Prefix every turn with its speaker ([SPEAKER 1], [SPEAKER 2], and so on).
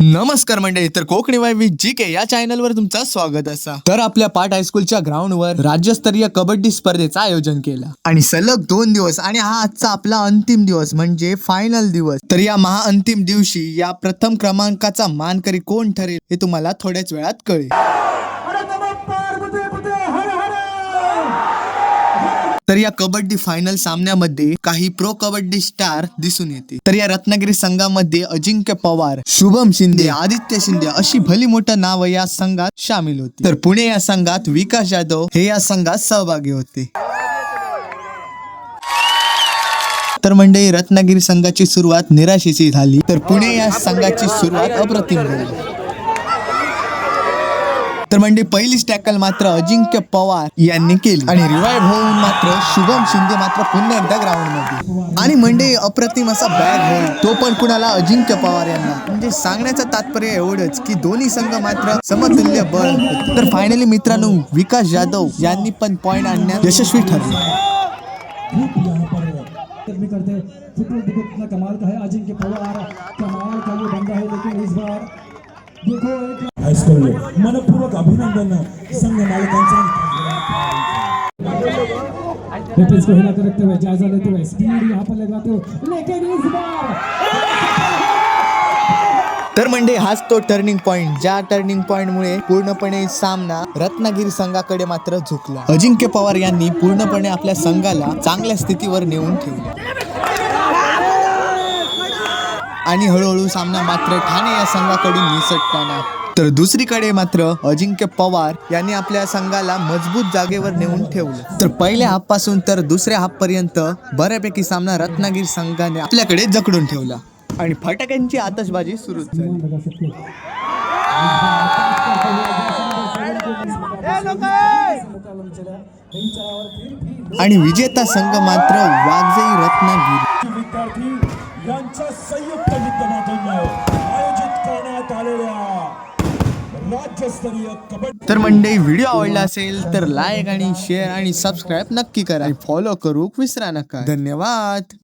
[SPEAKER 1] नमस्कार मंडळी, तर कोकणी वाय जी के या चॅनलवर तुमचं स्वागत असा. तर आपल्या पाट हायस्कूलच्या ग्राउंडवर राज्यस्तरीय कबड्डी स्पर्धेचं आयोजन केलं आणि सलग 2 दिवस आणि हा आजचा आपला अंतिम दिवस म्हणजे फायनल दिवस. तर या महाअंतिम दिवशी या प्रथम क्रमांकाचा मानकरी कोण ठरेल हे तुम्हाला थोड्याच वेळात कळेल. तर या कबड्डी फायनल सामन्यामध्ये काही प्रो कबड्डी स्टार दिसून येते. तर या रत्नागिरी संघामध्ये अजिंक्य पवार, शुभम शिंदे, आदित्य शिंदे अशी भली मोठं नाव या संघात सामील होती. तर पुणे या संघात विकास जाधव हे या संघात सहभागी होते. तर मंडळी, रत्नागिरी संघाची सुरुवात निराशेची झाली, तर पुणे या संघाची सुरुवात अप्रतिम झाली. तर म्हणजे पहिलीच टॅकल मात्र अजिंक्य पवार यांनी केली आणि रिवाइव्ह होऊन मात्र शुभम शिंदे मात्र पुन्हा एकदा ग्राउंड मध्ये आणि म्हणजे अप्रतिम असा बॅग होईल, तो पण कुणाला अजिंक्य पवार यांना. म्हणजे सांगण्याचं तात्पर्य एवढंच की दोन्ही संघ मात्र समतुल्य बळ होते. तर फायनली मित्रांनो, विकास जाधव यांनी पण पॉइंट आणण्यात यशस्वी ठरले.
[SPEAKER 2] कमाल का है अजिंक्य पवार, कमाल का ये बंदा है, लेकिन इस बार देखो हायस्कूल मनपूर्वक अभिनंदन संघ मालकांचा. डिफेंस को हिलाते रखते हुए, जायजा लेते हुए, स्पीड यहाँ पर लगाते हुए, लेकिन इस बार.
[SPEAKER 1] तर म्हणजे हाच तो टर्निंग पॉइंट, ज्या टर्निंग पॉइंट मुळे पूर्णपणे सामना रत्नागिरी संघाकडे मात्र झुकला. अजिंक्य पवार यांनी पूर्णपणे आपल्या संघाला चांगल्या स्थितीवर नेऊन ठेवले आणि हळूहळू सामना मात्र ठाणे या संघाकडून निसटताना. तर दुसरीकडे मात्र अजिंक्य पवार यांनी आपल्या संघाला मजबूत जागेवर नेऊन ठेवलं. तर पहिल्या हाफ पासून तर दुसऱ्या हाफ पर्यंत बऱ्यापैकी सामना रत्नागिरी संघाने आपल्याकडे जकडून ठेवला आणि फटाक्यांची आतषबाजी सुरू झाली आणि विजेता संघ मात्र वाघजाई रत्नागिरी
[SPEAKER 2] यांच्या संयुक्त विद्यमातून आयोजित करण्यात आलेल्या राज्यस्तरीय कबड्डी.
[SPEAKER 1] तर मंडळी, व्हिडिओ आवडला असेल तर लाईक आणि शेअर आणि सबस्क्राईब नक्की करा. फॉलो करू विसरा नका. धन्यवाद.